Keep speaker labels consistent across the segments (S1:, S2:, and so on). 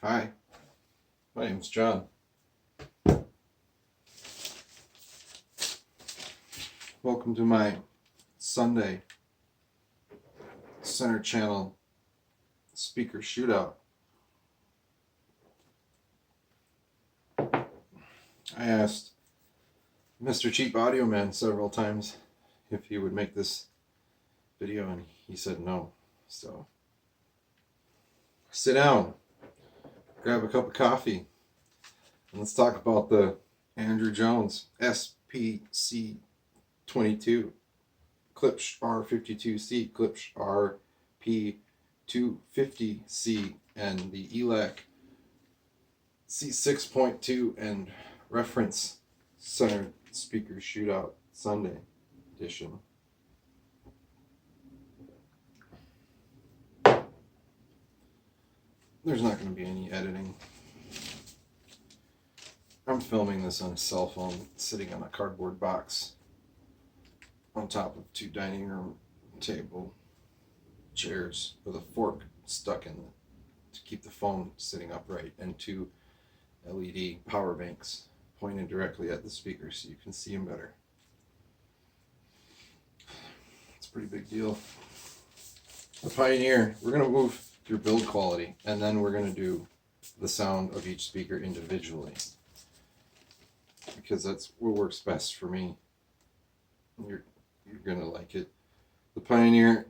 S1: Hi, my name's John. Welcome to my Sunday Center Channel speaker shootout. I asked Mr. Cheap Audio Man several times if he would make this video, and he said no. So sit down, grab a cup of coffee, and let's talk about the Andrew Jones SPC-22, Klipsch R52C, Klipsch RP250C, and the Elac C6.2 and reference center speaker shootout Sunday edition. There's not going to be any editing. I'm filming this on a cell phone sitting on a cardboard box on top of two dining room table chairs with a fork stuck in it to keep the phone sitting upright, and two LED power banks pointed directly at the speaker so you can see them better. It's a pretty big deal. The Pioneer, we're going to move through build quality, and then we're going to do the sound of each speaker individually, because that's what works best for me. You're going to like it. The Pioneer,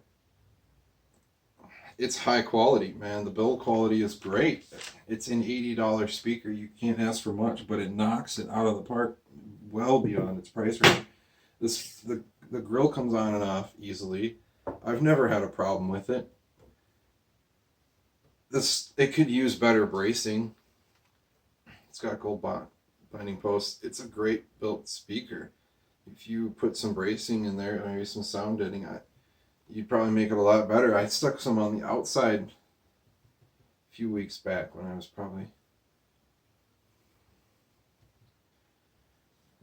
S1: it's high quality, man. The build quality is great. It's an $80 speaker. You can't ask for much, but it knocks it out of the park well beyond its price range. The grill comes on and off easily. I've never had a problem with it. It could use better bracing. It's got gold binding posts. It's a great built speaker. If you put some bracing in there, maybe some sound deadening, you'd probably make it a lot better. I stuck some on the outside a few weeks back when I was probably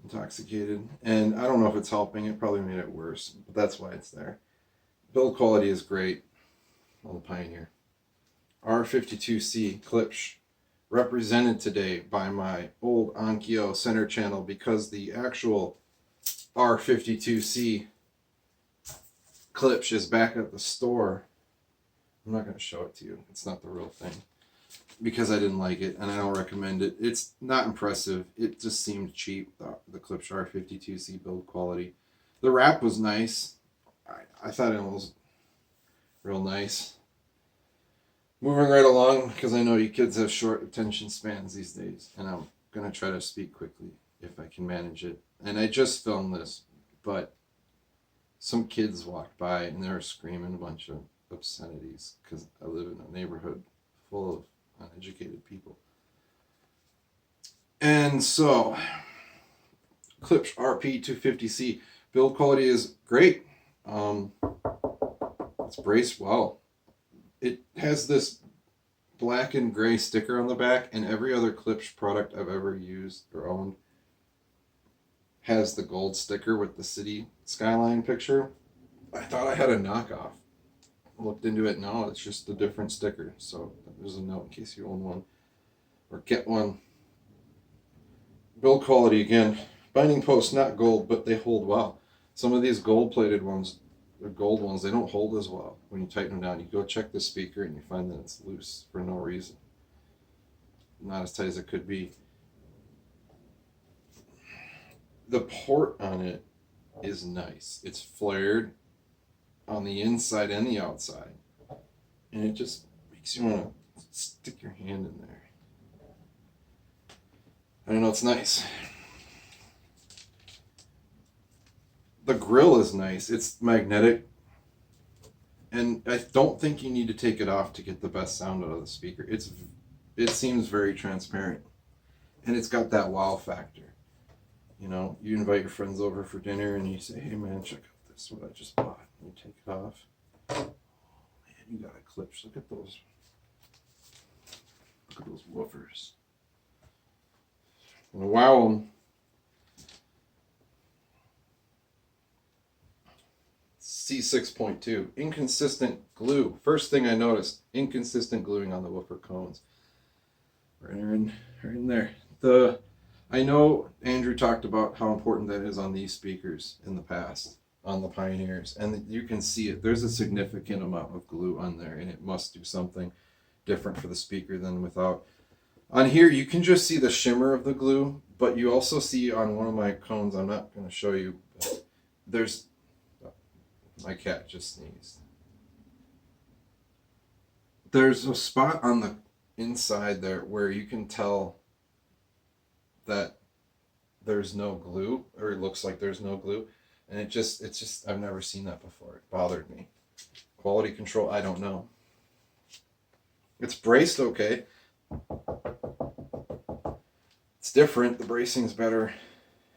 S1: intoxicated, and I don't know if it's helping. It probably made it worse, but that's why it's there. Build quality is great on the Pioneer. R52C Klipsch, represented today by my old Onkyo center channel, because the actual R52C Klipsch is back at the store. I'm not going to show it to you. It's not the real thing, because I didn't like it and I don't recommend it. It's not impressive. It just seemed cheap, the Klipsch R52C build quality. The wrap was nice. I thought it was real nice. Moving right along, because I know you kids have short attention spans these days, and I'm going to try to speak quickly if I can manage it. And I just filmed this, but some kids walked by and they were screaming a bunch of obscenities, because I live in a neighborhood full of uneducated people. And so, Klipsch RP250C, build quality is great. It's braced well. It has this black and gray sticker on the back, and every other Klipsch product I've ever used or owned has the gold sticker with the city skyline picture. I thought I had a knockoff. I looked into it. No, it's just a different sticker. So there's a note in case you own one or get one. Build quality, again, binding posts not gold, but they hold well. Some of these gold plated ones, the gold ones, they don't hold as well when you tighten them down. You go check the speaker and you find that it's loose for no reason. Not as tight as it could be. The port on it is nice. It's flared on the inside and the outside, and it just makes you want to stick your hand in there. I don't know, it's nice. The grill is nice. It's magnetic, and I don't think you need to take it off to get the best sound out of the speaker. It seems very transparent, and it's got that wow factor. You know, you invite your friends over for dinner and you say, hey man, check out this, what I just bought. And you take it off. Oh man, you got a Klipsch. Look at those woofers. And wow them. C6.2, inconsistent glue. First thing I noticed, inconsistent gluing on the woofer cones. right in there. I know Andrew talked about how important that is on these speakers in the past, on the Pioneers, and you can see it. There's a significant amount of glue on there, and it must do something different for the speaker than without. On here, you can just see the shimmer of the glue, but you also see on one of my cones, I'm not going to show you, but there's, my cat just sneezed. There's a spot on the inside there where you can tell that there's no glue, or it looks like there's no glue, and it's just I've never seen that before. It bothered me. Quality control, I don't know. It's braced okay. It's different. The bracing's better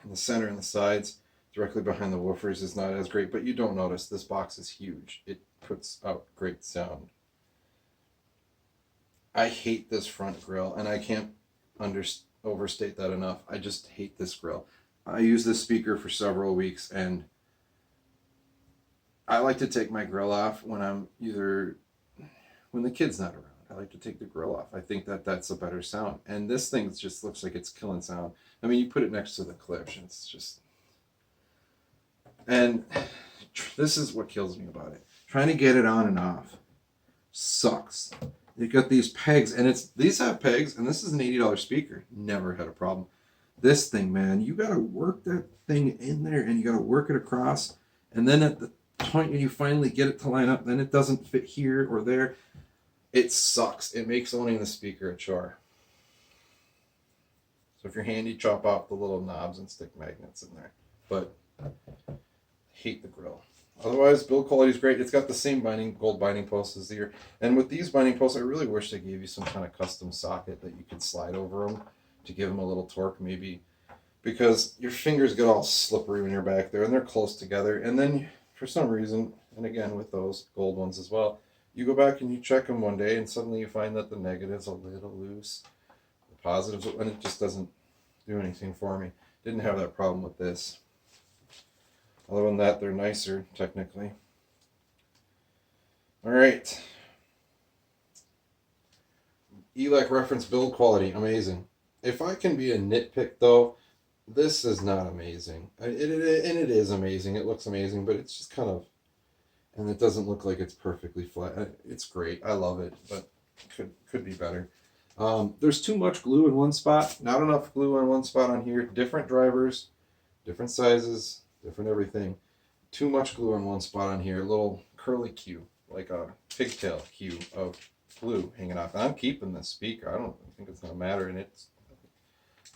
S1: in the center and the sides. Directly behind the woofers is not as great, but you don't notice. This box is huge. It puts out great sound. I hate this front grill, and I can't overstate that enough. I just hate this grill. I use this speaker for several weeks, and I like to take my grill off when when the kid's not around. I like to take the grill off. I think that that's a better sound. And this thing just looks like it's killing sound. I mean, you put it next to the Klipsch, and it's just... And this is what kills me about it. Trying to get it on and off sucks. You got these pegs, and these have pegs, and this is an $80 speaker. Never had a problem. This thing, man, you got to work that thing in there, and you got to work it across. And then at the point when you finally get it to line up, then it doesn't fit here or there. It sucks. It makes owning the speaker a chore. So if you're handy, chop off the little knobs and stick magnets in there. But I hate the grill. Otherwise, build quality is great. It's got the same gold binding posts as here. And with these binding posts, I really wish they gave you some kind of custom socket that you could slide over them to give them a little torque, maybe. Because your fingers get all slippery when you're back there, and they're close together. And then, for some reason, and again with those gold ones as well, you go back and you check them one day, and suddenly you find that the negative's a little loose. The positives, and it just doesn't do anything for me. Didn't have that problem with this. Other than that, they're nicer, technically. All right. Elac reference build quality, amazing. If I can be a nitpick, though, this is not amazing. And it is amazing. It looks amazing, but it's just kind of... And it doesn't look like it's perfectly flat. It's great. I love it, but could be better. There's too much glue in one spot. Not enough glue on one spot on here. Different drivers, different sizes, different everything. Too much glue on one spot on here. A little curly Q, like a pigtail Q of glue hanging off. And I'm keeping this speaker. I don't think it's going to matter, and it's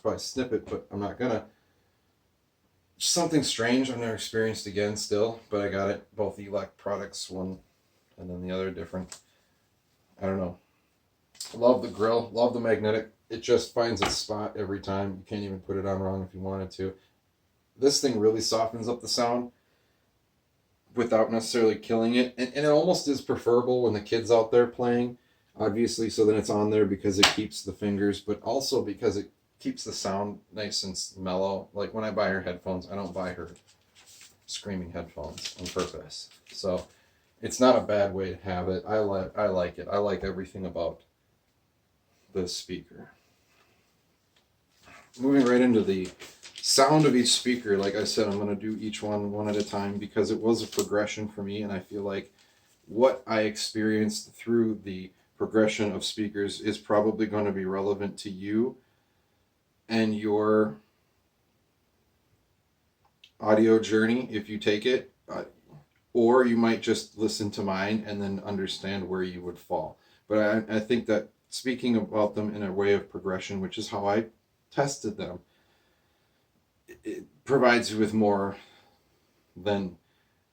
S1: probably snip it, but I'm not going to. Something strange I've never experienced again still, but I got it. Both Elac products, one and then the other different. I don't know. Love the grill. Love the magnetic. It just finds its spot every time. You can't even put it on wrong if you wanted to. This thing really softens up the sound without necessarily killing it. And it almost is preferable when the kid's out there playing, obviously, so then it's on there because it keeps the fingers, but also because it keeps the sound nice and mellow. Like when I buy her headphones, I don't buy her screaming headphones on purpose. So it's not a bad way to have it. I like it. I like everything about this speaker. Moving right into the sound of each speaker, like I said, I'm going to do each one at a time because it was a progression for me, and I feel like what I experienced through the progression of speakers is probably going to be relevant to you and your audio journey if you take it, or you might just listen to mine and then understand where you would fall. But I think that speaking about them in a way of progression, which is how I tested them, it provides you with more than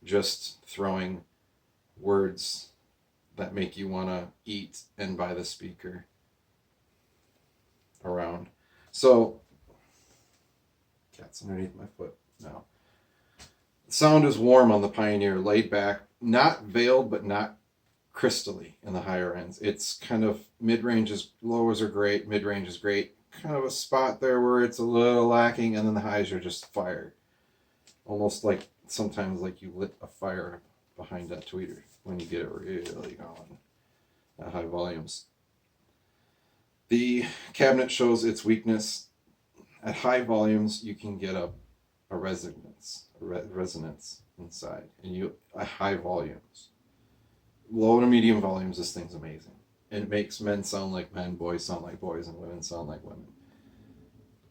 S1: just throwing words that make you want to eat and buy the speaker around. So, cat's underneath my foot now. The sound is warm on the Pioneer, laid back, not veiled, but not crystally in the higher ends. It's kind of mid-range, lows are great, mid-range is great. Kind of a spot there where it's a little lacking, and then the highs are just fire. Almost like sometimes like you lit a fire behind that tweeter when you get it really going at high volumes. The cabinet shows its weakness. At high volumes, you can get a resonance inside, and at high volumes. Low to medium volumes, this thing's amazing. And it makes men sound like men, boys sound like boys, and women sound like women.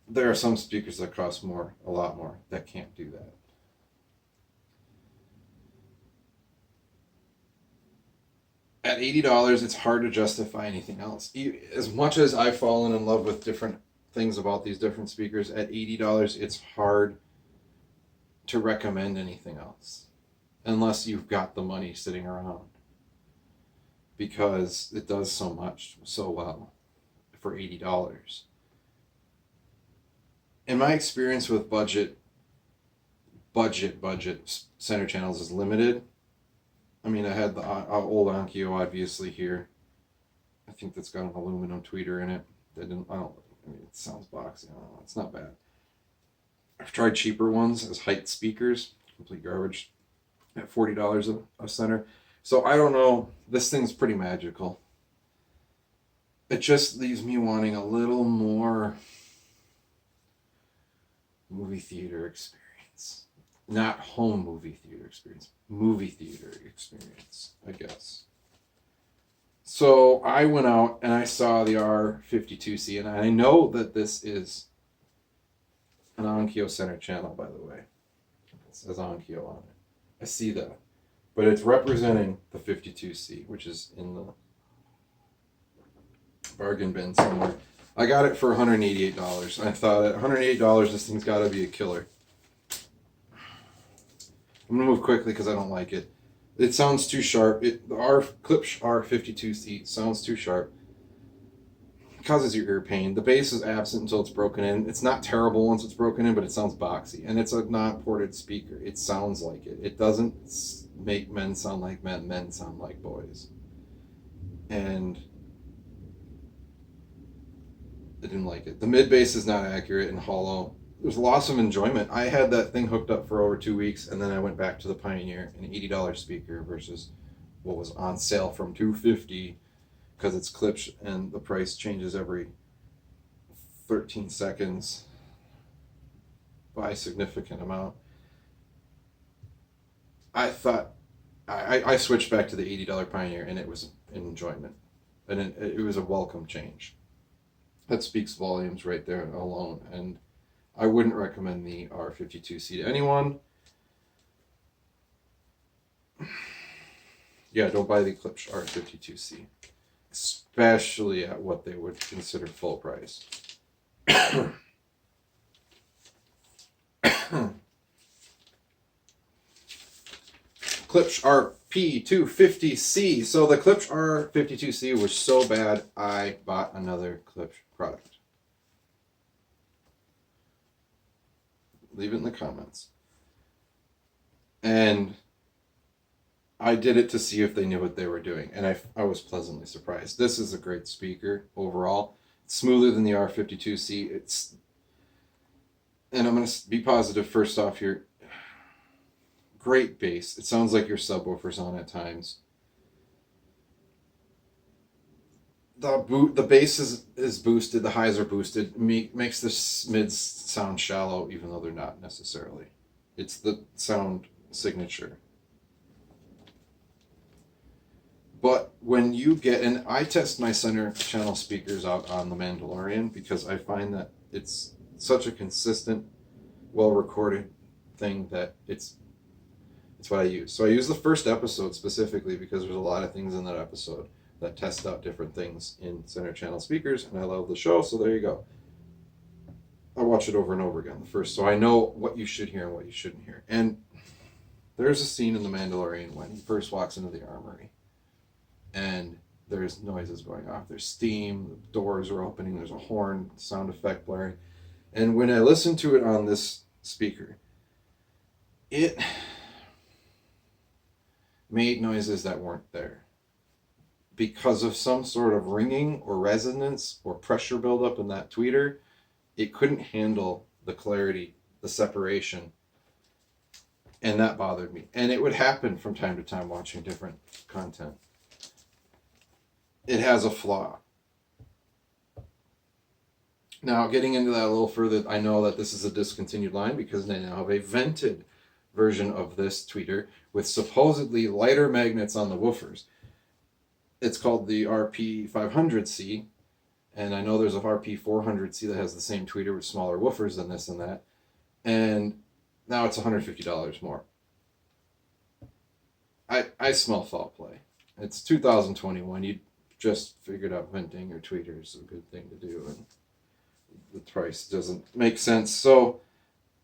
S1: There are some speakers that cost more, a lot more, that can't do that. At $80, it's hard to justify anything else. As much as I've fallen in love with different things about these different speakers, at $80, it's hard to recommend anything else. Unless you've got the money sitting around. Because it does so much, so well, for $80. In my experience with budget center channels is limited. I mean, I had the old Onkyo obviously here. I think that's got an aluminum tweeter in it. I mean, it sounds boxy. I don't know. It's not bad. I've tried cheaper ones as height speakers, complete garbage, at $40 a center. So I don't know. This thing's pretty magical. It just leaves me wanting a little more movie theater experience. Not home movie theater experience. Movie theater experience, I guess. So I went out and I saw the R52C, and I know that this is an Onkyo center channel, by the way. It says Onkyo on it. I see that. But it's representing the 52C, which is in the bargain bin somewhere. I got it for $188. I thought at $188, this thing's got to be a killer. I'm going to move quickly because I don't like it. It sounds too sharp. The Klipsch R52C sounds too sharp. It causes your ear pain. The bass is absent until it's broken in. It's not terrible once it's broken in, but it sounds boxy. And it's a non-ported speaker. It sounds like it. It doesn't make men sound like men sound like boys. And I didn't like it. The mid bass is not accurate and hollow. There's loss of enjoyment. I had that thing hooked up for over 2 weeks, and then I went back to the Pioneer, an $80 speaker versus what was on sale from $250 because it's Klipsch and the price changes every 13 seconds by a significant amount. I thought I switched back to the $80 Pioneer, and it was an enjoyment, and it was a welcome change. That speaks volumes right there alone, and I wouldn't recommend the R52C to anyone. Yeah, don't buy the Klipsch R52C, especially at what they would consider full price. Klipsch RP250C. So the Klipsch R52C was so bad, I bought another Klipsch product. Leave it in the comments. And I did it to see if they knew what they were doing, and I was pleasantly surprised. This is a great speaker overall. It's smoother than the R52C. And I'm going to be positive first off here. Great bass. It sounds like your subwoofer's on at times. The bass is boosted, the highs are boosted. Makes the mids sound shallow, even though they're not necessarily. It's the sound signature. But when you get, and I test my center channel speakers out on the Mandalorian because I find that it's such a consistent, well-recorded thing that it's what I use. So I use the first episode specifically because there's a lot of things in that episode that test out different things in center channel speakers, and I love the show, so there you go. I watch it over and over again, the first, so I know what you should hear and what you shouldn't hear. And there's a scene in The Mandalorian when he first walks into the armory, and there's noises going off. There's steam, the doors are opening, there's a horn, sound effect blaring. And when I listen to it on this speaker, it made noises that weren't there because of some sort of ringing or resonance or pressure buildup in that tweeter. It couldn't handle the clarity, the separation, and that bothered me. And it would happen from time to time watching different content. It has a flaw. Now, getting into that a little further, I know that this is a discontinued line because they now have a vented version of this tweeter with supposedly lighter magnets on the woofers. It's called the RP250C, and I know there's a RP400C that has the same tweeter with smaller woofers than this and that, and now it's $150 more. I smell foul play. It's 2021. You just figured out venting your tweeter is a good thing to do, and the price doesn't make sense. So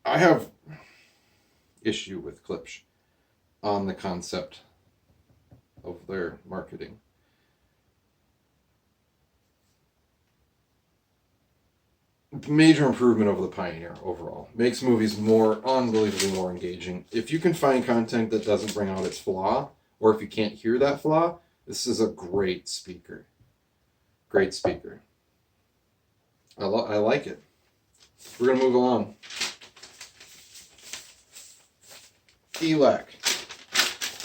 S1: I have issue with Klipsch on the concept of their marketing. Major improvement over the Pioneer overall. Makes movies unbelievably more engaging. If you can find content that doesn't bring out its flaw, or if you can't hear that flaw, this is a great speaker. Great speaker. I like it. We're going to move along. Elac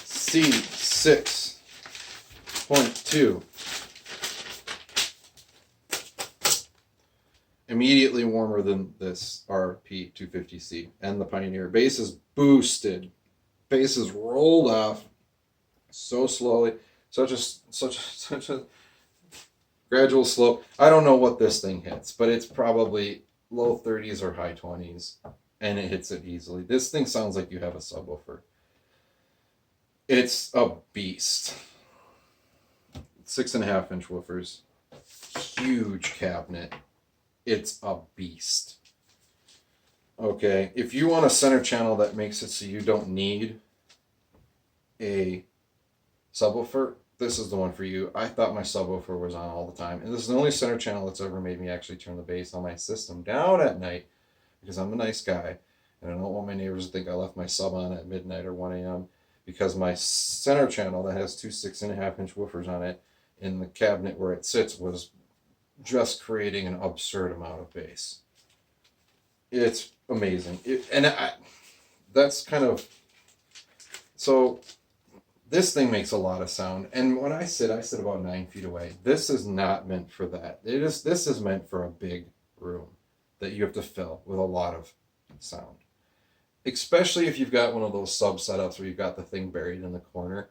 S1: C6.2. Immediately warmer than this RP250C and the Pioneer. Bass is boosted. Bass is rolled off so slowly. Such a gradual slope. I don't know what this thing hits, but it's probably low 30s or high 20s, and it hits it easily. This thing sounds like you have a subwoofer. It's a beast. 6.5-inch woofers. Huge cabinet. It's a beast. Okay, if you want a center channel that makes it so you don't need a subwoofer, this is the one for you. I thought my subwoofer was on all the time, and this is the only center channel that's ever made me actually turn the bass on my system down at night because I'm a nice guy, and I don't want my neighbors to think I left my sub on at midnight or 1 a.m. because my center channel that has two 6.5-inch woofers on it in the cabinet where it sits was just creating an absurd amount of bass. It's amazing. That's kind of... So this thing makes a lot of sound. And when I sit about 9 feet away. This is not meant for that. This is meant for a big room that you have to fill with a lot of sound. Especially if you've got one of those sub setups where you've got the thing buried in the corner.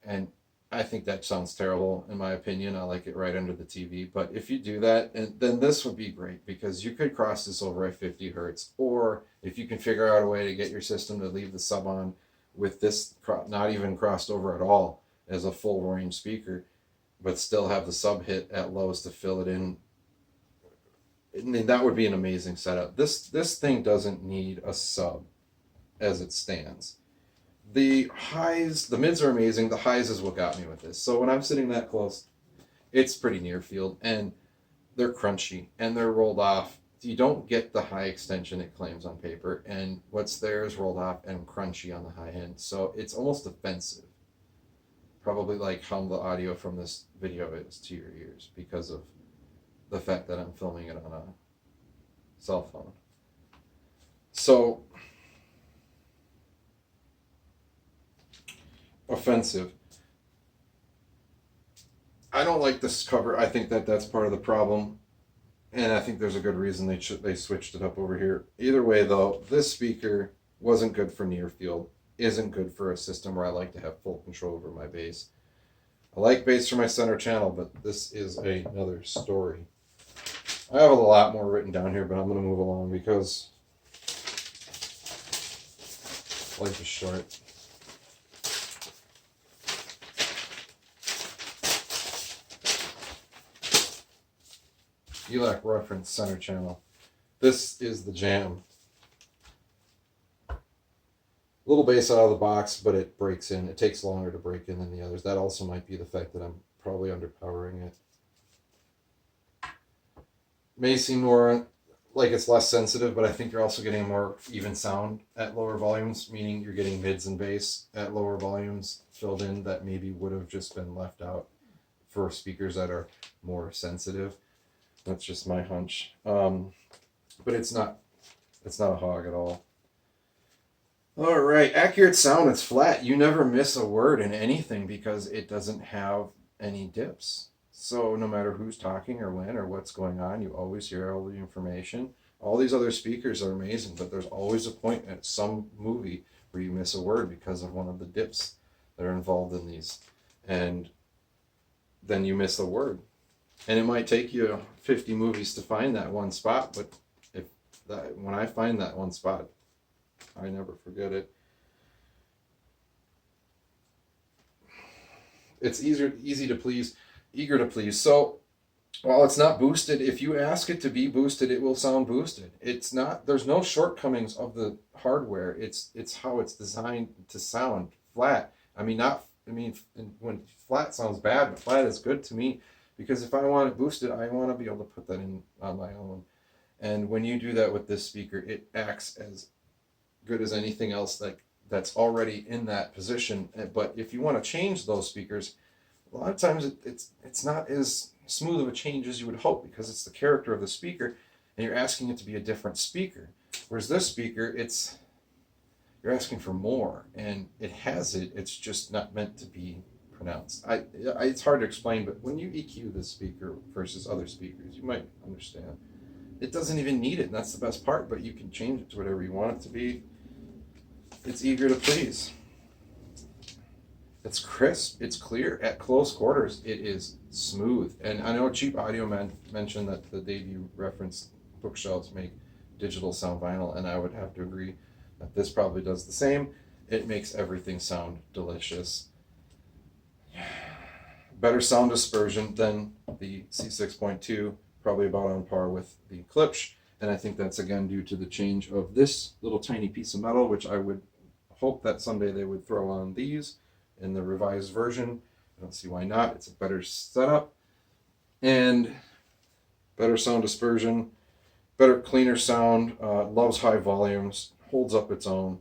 S1: And I think that sounds terrible, in my opinion. I like it right under the TV. But if you do that, then this would be great because you could cross this over at 50 hertz. Or if you can figure out a way to get your system to leave the sub on with this not even crossed over at all as a full range speaker, but still have the sub hit at lows to fill it in, I mean, that would be an amazing setup. This thing doesn't need a sub as it stands. The highs, the mids are amazing. The highs is what got me with this. So when I'm sitting that close, it's pretty near field, and they're crunchy and they're rolled off. You don't get the high extension it claims on paper, and what's there is rolled off and crunchy on the high end. So it's almost offensive. Probably like how the audio from this video is to your ears because of the fact that I'm filming it on a cell phone. So offensive. I don't like this cover. I think that that's part of the problem, and I think there's a good reason they switched it up over here. Either way, though, this speaker wasn't good for near field. Isn't good for a system where I like to have full control over my bass. I like bass for my center channel, but this is another story. I have a lot more written down here, but I'm going to move along because life is short. Elac reference center channel. This is the jam. Little bass out of the box, but it breaks in. It takes longer to break in than the others. That also might be the fact that I'm probably underpowering it. May seem more like it's less sensitive, but I think you're also getting a more even sound at lower volumes, meaning you're getting mids and bass at lower volumes filled in that maybe would have just been left out for speakers that are more sensitive. That's just my hunch. But it's not a hog at all. All right, accurate sound, it's flat. You never miss a word in anything because it doesn't have any dips. So no matter who's talking or when or what's going on, you always hear all the information. All these other speakers are amazing, but there's always a point at some movie where you miss a word because of one of the dips that are involved in these. And then you miss a word. And it might take you 50 movies to find that one spot, but when I find that one spot, I never forget it. It's easy to please, eager to please. So while it's not boosted, if you ask it to be boosted, it will sound boosted. It's not, there's no shortcomings of the hardware. It's how it's designed to sound flat. When flat sounds bad, but flat is good to me, because if I want it boosted, I want to be able to put that in on my own. And when you do that with this speaker, it acts as good as anything else that's already in that position. But if you want to change those speakers, a lot of times it's not as smooth of a change as you would hope, because it's the character of the speaker and you're asking it to be a different speaker. Whereas this speaker, you're asking for more, and it has it. It's just not meant to be pronounced. It's hard to explain, but when you EQ this speaker versus other speakers, you might understand. It doesn't even need it, and that's the best part, but you can change it to whatever you want it to be. It's eager to please. It's crisp, it's clear. At close quarters, it is smooth. And I know Cheap Audio Man mentioned that the debut reference bookshelves make digital sound vinyl, and I would have to agree that this probably does the same. It makes everything sound delicious. Better sound dispersion than the C6.2, probably about on par with the Klipsch, and I think that's again due to the change of this little tiny piece of metal, which I would hope that someday they would throw on these in the revised version. I don't see why not. It's a better setup and better sound dispersion, better, cleaner sound, loves high volumes, holds up its own.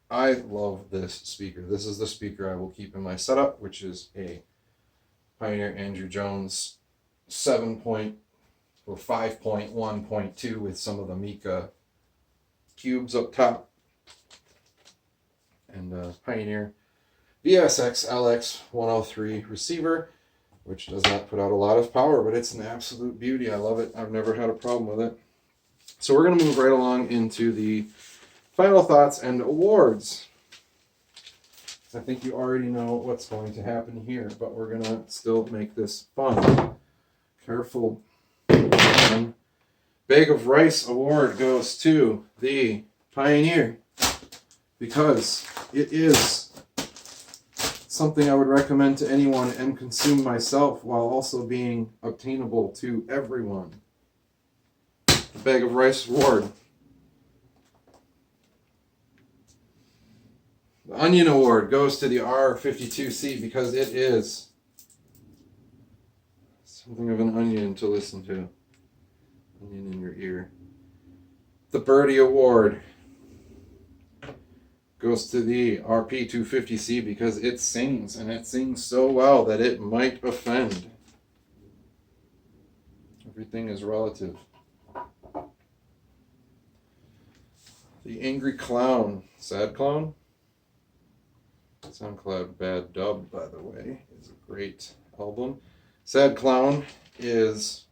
S1: I love this speaker. This is the speaker I will keep in my setup, which is a Pioneer Andrew Jones 5.1.2 with some of the Mica cubes up top, and Pioneer VSX LX103 receiver, which does not put out a lot of power, but it's an absolute beauty. I love it. I've never had a problem with it. So we're going to move right along into the final thoughts and awards. I think you already know what's going to happen here, but we're going to still make this fun. Careful. Bag of Rice award goes to the Pioneer, because it is something I would recommend to anyone and consume myself while also being obtainable to everyone. The Bag of Rice award. The Onion award goes to the R52C, because it is something of an onion to listen to. Onion in your ear. The Birdie award goes to the RP250C, because it sings, and it sings so well that it might offend. Everything is relative. The Angry Clown, Sad Clown? SoundCloud Bad Dub, by the way, is a great album. Sad Clown is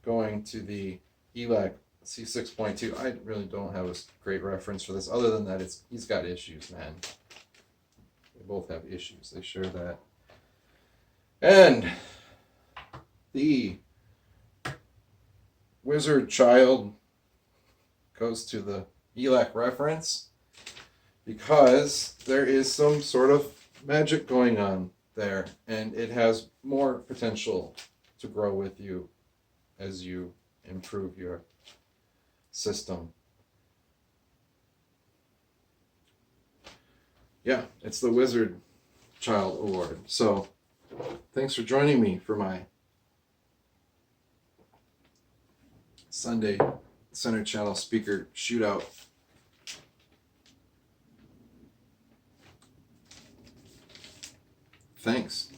S1: going to the Elac C6.2. I really don't have a great reference for this, other than that he's got issues, man. They both have issues. They share that. And the Wizard Child goes to the Elac reference, because there is some sort of magic going on there, and it has more potential to grow with you as you improve your system. Yeah, it's the Wizard Child Award. So thanks for joining me for my Sunday Center Channel speaker shootout. Thanks.